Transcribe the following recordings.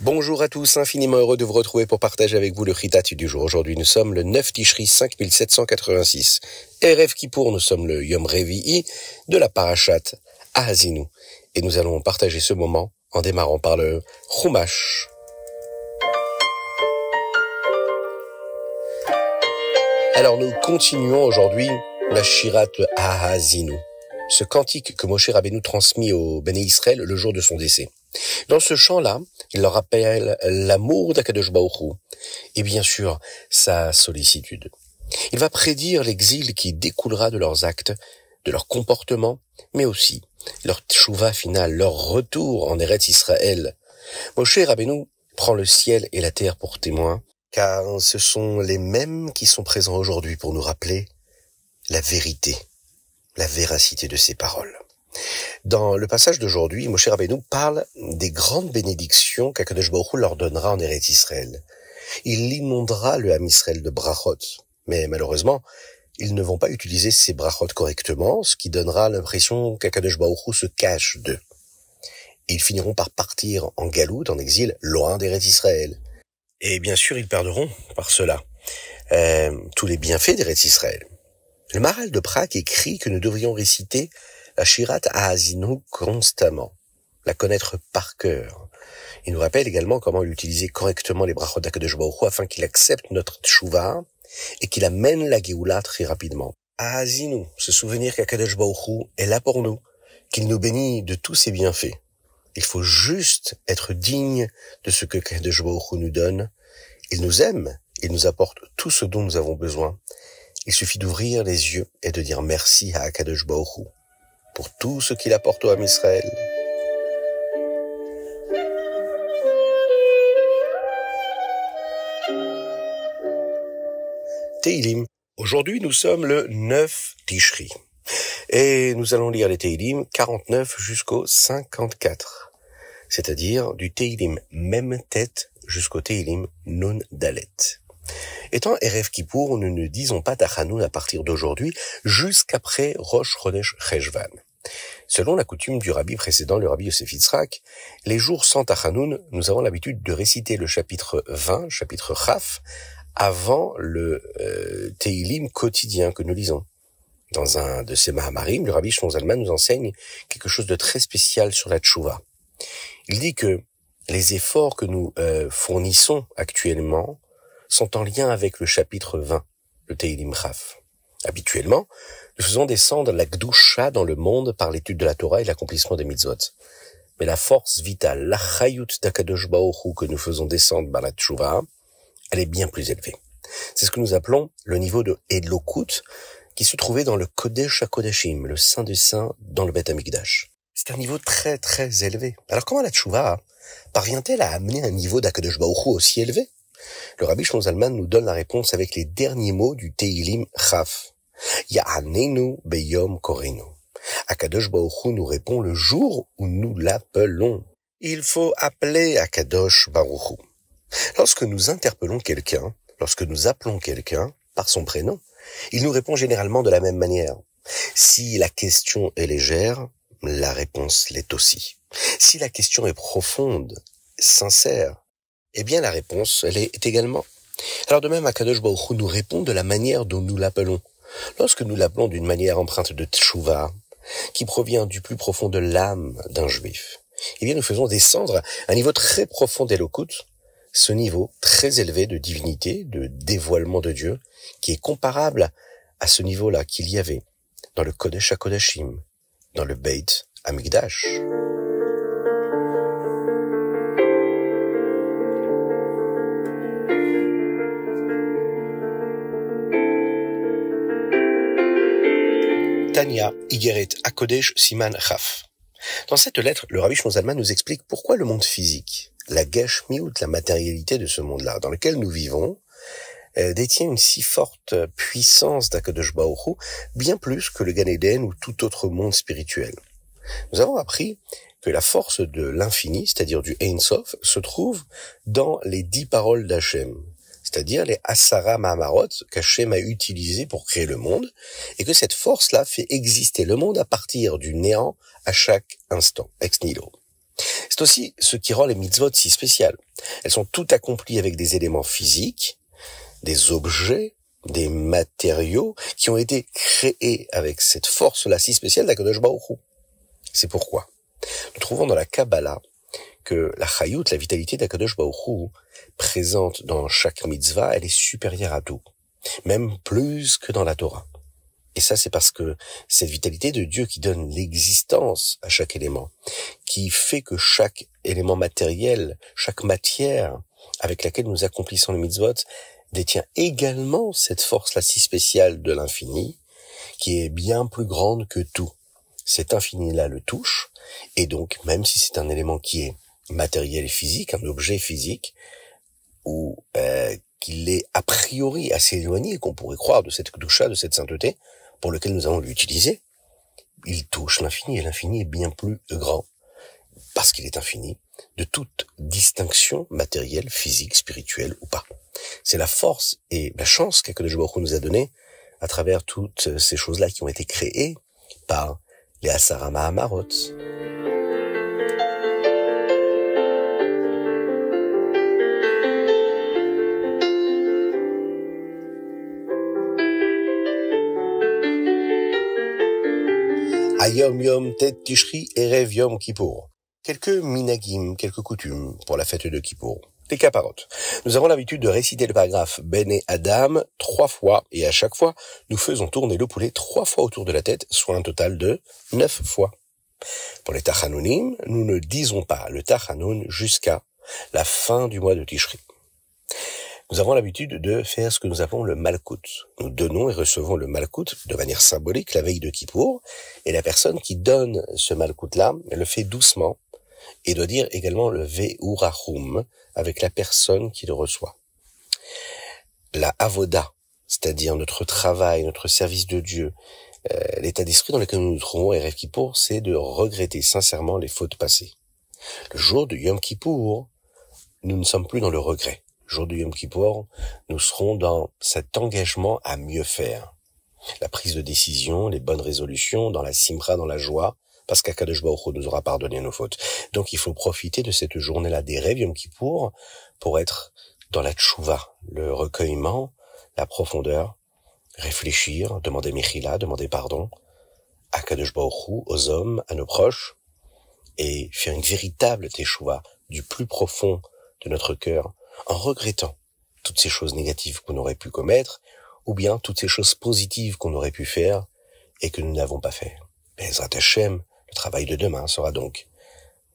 Bonjour à tous, infiniment heureux de vous retrouver pour partager avec vous le Chitat du jour. Aujourd'hui, nous sommes le 9 Tishri 5786. Erev Kippour, nous sommes le Yom Revi'i de la Parashat Ahazinu. Et nous allons partager ce moment en démarrant par le Chumash. Alors nous continuons aujourd'hui la Shirat Ahazinu, ce cantique que Moshe Rabbeinu transmit au Béné Israël le jour de son décès. Dans ce chant-là, il leur rappelle l'amour d'Akadosh Baruch Hu et bien sûr sa sollicitude. Il va prédire l'exil qui découlera de leurs actes, de leur comportement, mais aussi leur tchouva finale, leur retour en Eretz Israël. Moshe Rabbeinu prend le ciel et la terre pour témoins, car ce sont les mêmes qui sont présents aujourd'hui pour nous rappeler la vérité, la véracité de ces paroles. Dans le passage d'aujourd'hui, Moshe Rabbeinu parle des grandes bénédictions qu'Akadosh Baruch Hu leur donnera en Eretz Israël. Il inondera le Ham Israël de brachot, mais malheureusement, ils ne vont pas utiliser ces brachot correctement, ce qui donnera l'impression qu'Akadosh Baruch Hu se cache d'eux. Ils finiront par partir en galoute, en exil, loin d'Eretz Israël. Et bien sûr, ils perdront par cela tous les bienfaits d'Eretz Israël. Le Maharal de Prague écrit que nous devrions réciter la Shirat Ahazinu constamment, la connaître par cœur. Il nous rappelle également comment utiliser correctement les brachot d'Akadosh Baruch Hu afin qu'il accepte notre tchouva et qu'il amène la Géoula très rapidement. Ahazinu, se souvenir qu'Akadosh Baruch Hu est là pour nous, qu'il nous bénit de tous ses bienfaits. Il faut juste être digne de ce que Akadosh Baruch Hu nous donne. Il nous aime, il nous apporte tout ce dont nous avons besoin. Il suffit d'ouvrir les yeux et de dire merci à Akadosh Baruch Hu pour tout ce qu'il apporte au Ham Israël. Teilim. Aujourd'hui, nous sommes le 9 Tishri. Et nous allons lire les Teilim 49 jusqu'au 54. C'est-à-dire du Teilim Mem Tet jusqu'au Teilim Nun Dalet. Étant Erev Kippour, nous ne disons pas Tachanoun à partir d'aujourd'hui jusqu'après Rosh Chodesh Cheshvan. Selon la coutume du rabbi précédent, le rabbi Yosef Yitzhak, les jours sans Tachanoun, nous avons l'habitude de réciter le chapitre 20, chapitre Chaf, avant le Teilim quotidien que nous lisons. Dans un de ces Mahamarim, le rabbi Shimon Zalman nous enseigne quelque chose de très spécial sur la tchouva. Il dit que les efforts que nous fournissons actuellement sont en lien avec le chapitre 20, le Teilim Chaf. Habituellement, nous faisons descendre la Gdusha dans le monde par l'étude de la Torah et l'accomplissement des mitzvot. Mais la force vitale, la chayut d'Akadosh Baruch Hu que nous faisons descendre par la tchouva, elle est bien plus élevée. C'est ce que nous appelons le niveau de Edlokut, qui se trouvait dans le Kodesh HaKodashim, le Saint des Saints, dans le Beth Amikdash. C'est un niveau très très élevé. Alors comment la tchouva parvient-elle à amener un niveau d'Akadosh Baruch Hu aussi élevé? Le rabbi Shimon Zalman nous donne la réponse avec les derniers mots du Teilim Chaf. Ya'anenu beyom korenu. Akadosh Baruch Hu nous répond le jour où nous l'appelons. Il faut appeler Akadosh Baruch Hu. Lorsque nous interpellons quelqu'un, lorsque nous appelons quelqu'un par son prénom, il nous répond généralement de la même manière. Si la question est légère, la réponse l'est aussi. Si la question est profonde, sincère, eh bien la réponse, elle est également. Alors de même, Akadosh Baruch Hu nous répond de la manière dont nous l'appelons. Lorsque nous l'appelons d'une manière empreinte de tchouva, qui provient du plus profond de l'âme d'un juif, eh bien nous faisons descendre un niveau très profond d'Elokut, ce niveau très élevé de divinité, de dévoilement de Dieu, qui est comparable à ce niveau-là qu'il y avait dans le Kodesh HaKodashim, dans le Beit Amikdash. Tanya, Igeret HaKodesh Siman Chaf. Dans cette lettre, le rabbi Shimon Zalman nous explique pourquoi le monde physique, la geshmiut, la matérialité de ce monde-là, dans lequel nous vivons, détient une si forte puissance d'Akadosh Baruch Hu, bien plus que le Gan Eden ou tout autre monde spirituel. Nous avons appris que la force de l'infini, c'est-à-dire du Ein Sof, se trouve dans les 10 paroles d'Hachem, c'est-à-dire les Asara Mahamarot qu'Hachem a utilisées pour créer le monde, et que cette force-là fait exister le monde à partir du néant à chaque instant, ex nihilo. C'est aussi ce qui rend les mitzvot si spéciales. Elles sont toutes accomplies avec des éléments physiques, des objets, des matériaux qui ont été créés avec cette force-là si spéciale d'Akadosh Baruch Hu. C'est pourquoi nous trouvons dans la Kabbalah que la chayut, la vitalité d'Akadosh Baruch Hu, présente dans chaque mitzvah, elle est supérieure à tout, même plus que dans la Torah. Et ça, c'est parce que cette vitalité de Dieu qui donne l'existence à chaque élément, qui fait que chaque élément matériel, chaque matière avec laquelle nous accomplissons les mitzvot, détient également cette force-là si spéciale de l'infini, qui est bien plus grande que tout. Cet infini-là le touche, et donc, même si c'est un élément qui est matériel et physique, un objet physique, ou qu'il est a priori assez éloigné, qu'on pourrait croire de cette kedusha, de cette sainteté, pour lequel nous allons l'utiliser, il touche l'infini, et l'infini est bien plus grand, parce qu'il est infini, de toute distinction matérielle, physique, spirituelle ou pas. C'est la force et la chance qu'Akadosh Baruch Hu nous a donnée à travers toutes ces choses-là qui ont été créées par les Asara Mahamarot. Ayom Yom Tet Tishri Erev Yom Kippour. Quelques minagim, quelques coutumes pour la fête de Kippour. Les caparotes. Nous avons l'habitude de réciter le paragraphe Ben et Adam 3 fois, et à chaque fois, nous faisons tourner le poulet 3 fois autour de la tête, soit un total de 9 fois. Pour les Tachanounim, nous ne disons pas le Tachanoun jusqu'à la fin du mois de Tishri. Nous avons l'habitude de faire ce que nous appelons le Malkout. Nous donnons et recevons le Malkout de manière symbolique la veille de Kippour, et la personne qui donne ce Malkout-là le fait doucement, et doit dire également le Ve'urachum avec la personne qui le reçoit. La Avoda, c'est-à-dire notre travail, notre service de Dieu, l'état d'esprit dans lequel nous nous trouvons à Erev Kippour, c'est de regretter sincèrement les fautes passées. Le jour de Yom Kippour, nous ne sommes plus dans le regret. Le jour de Yom Kippour, nous serons dans cet engagement à mieux faire. La prise de décision, les bonnes résolutions, dans la simra, dans la joie, parce qu'Akadosh Baruch Hu nous aura pardonné nos fautes. Donc il faut profiter de cette journée-là d'Erev Yom Kippour pour être dans la tchouva, le recueillement, la profondeur, réfléchir, demander mechila, demander pardon à Akadosh Baruch Hu, aux hommes, à nos proches, et faire une véritable teshuva du plus profond de notre cœur, en regrettant toutes ces choses négatives qu'on aurait pu commettre, ou bien toutes ces choses positives qu'on aurait pu faire et que nous n'avons pas fait. Bezrat Hashem, le travail de demain sera donc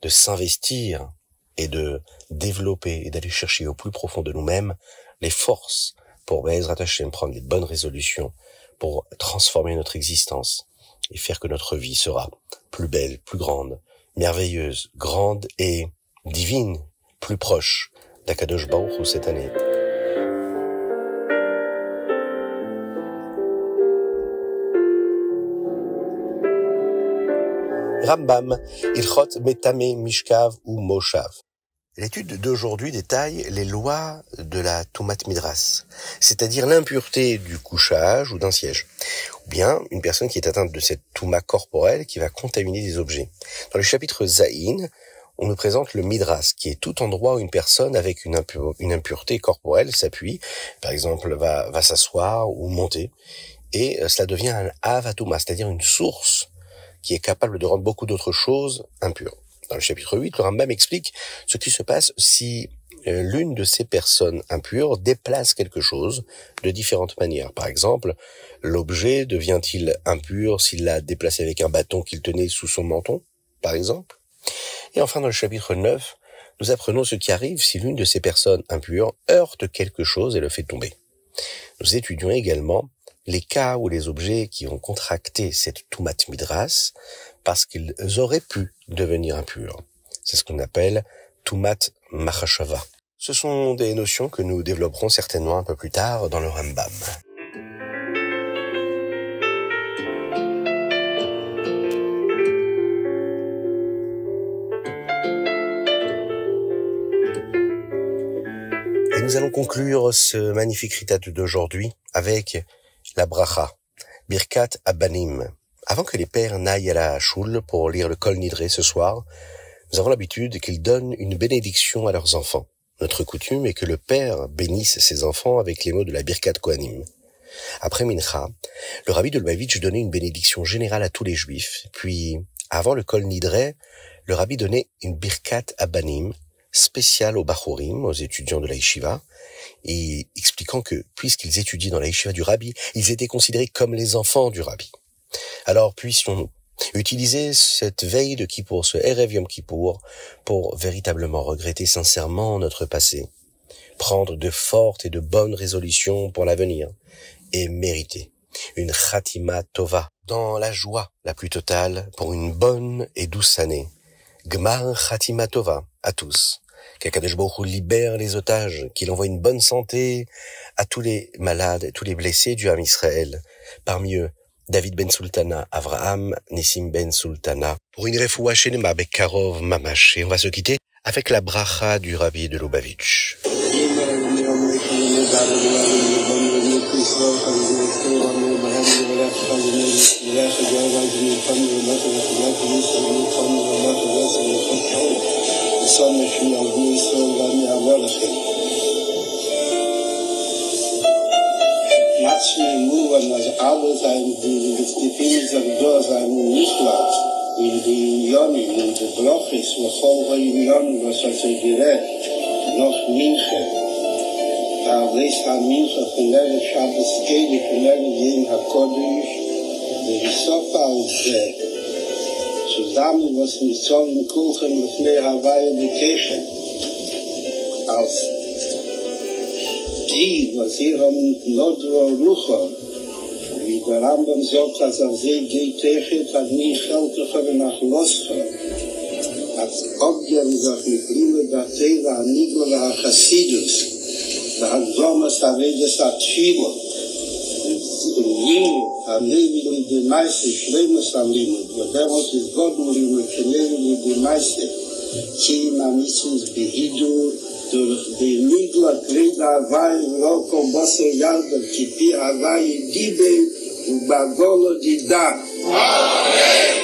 de s'investir et de développer et d'aller chercher au plus profond de nous-mêmes les forces pour Bezrat Hashem prendre les bonnes résolutions, pour transformer notre existence et faire que notre vie sera plus belle, plus grande, merveilleuse, grande et divine, plus proche d'Akadosh Baruch Hu cette année. Rambam, Ilchot Metame Mishkav ou Moshav. L'étude d'aujourd'hui détaille les lois de la Tumat Midras, c'est-à-dire l'impureté du couchage ou d'un siège, ou bien une personne qui est atteinte de cette Touma corporelle qui va contaminer des objets. Dans le chapitre Zaïn, on nous présente le Midras, qui est tout endroit où une personne avec une impureté corporelle s'appuie, par exemple va s'asseoir ou monter, et cela devient un Avatuma, c'est-à-dire une source qui est capable de rendre beaucoup d'autres choses impures. Dans le chapitre 8, le Rambam explique ce qui se passe si l'une de ces personnes impures déplace quelque chose de différentes manières. Par exemple, l'objet devient-il impur s'il l'a déplacé avec un bâton qu'il tenait sous son menton, par exemple? Et enfin, dans le chapitre 9, nous apprenons ce qui arrive si l'une de ces personnes impures heurte quelque chose et le fait tomber. Nous étudions également les cas où les objets qui ont contracté cette Tumat Midras parce qu'ils auraient pu devenir impurs. C'est ce qu'on appelle Tumat Machashava. Ce sont des notions que nous développerons certainement un peu plus tard dans le Rambam. Et nous allons conclure ce magnifique ritat d'aujourd'hui avec la bracha, Birkat Abanim. Avant que les pères n'aillent à la choule pour lire le Kol Nidré ce soir, nous avons l'habitude qu'ils donnent une bénédiction à leurs enfants. Notre coutume est que le père bénisse ses enfants avec les mots de la Birkat Kohanim. Après Mincha, le rabbi de Lubavitch donnait une bénédiction générale à tous les juifs. Puis, avant le Kol Nidre, le rabbi donnait une Birkat Abanim spéciale aux Bachurim, aux étudiants de la Yeshiva, et expliquant que, puisqu'ils étudiaient dans la Yeshiva du rabbi, ils étaient considérés comme les enfants du rabbi. Alors, puissions-nous utiliser cette veille de Kippour, ce Erev Yom Kippour, pour véritablement regretter sincèrement notre passé, prendre de fortes et de bonnes résolutions pour l'avenir, et mériter une Khatima Tova, dans la joie la plus totale, pour une bonne et douce année. Gmar Khatima Tova, à tous. Qu'Akadosh Baruch Hu libère les otages, qu'il envoie une bonne santé à tous les malades, tous les blessés du Ham Israël. Parmi eux, David Ben Sultana, Avraham, Nissim Ben Sultana, pour une refoua shelema bekarov mamash. Et on va se quitter avec la bracha du rabbi de Lubavitch. Matzmenu, als alle zijn die dingen zijn door zijn niet laat. In de unionen, in de blokjes, we volgen unionen, was het direct. Nog minche. Daar leest haar minche van de Shabbos Kedi, van de Jem HaKodesh. De Hisopa als zusammen was mit so einem Kuchen mit mehr Hawaii Vacation. Als die, was hier haben Nodro Rucho, wie der Rambam sagt, als sie geht tegen, hat nie Geltige nach Losche. Als Obgern sagt, mit Liebe der Teva, Nigla Chassidus, da hat Thomas Avedes Atfilo, und Limu, Levi mit dem Meister, Schlemmes am Limu, und damals ist Gott mit Limu, Levi mit dem Meister, Chim Amissus Behidu, durch die Nigla, Kreda, Havai, Roko, Bosse, Yalda, Kipi, Havai, Dibe, und Bagolo, Dida. Amen.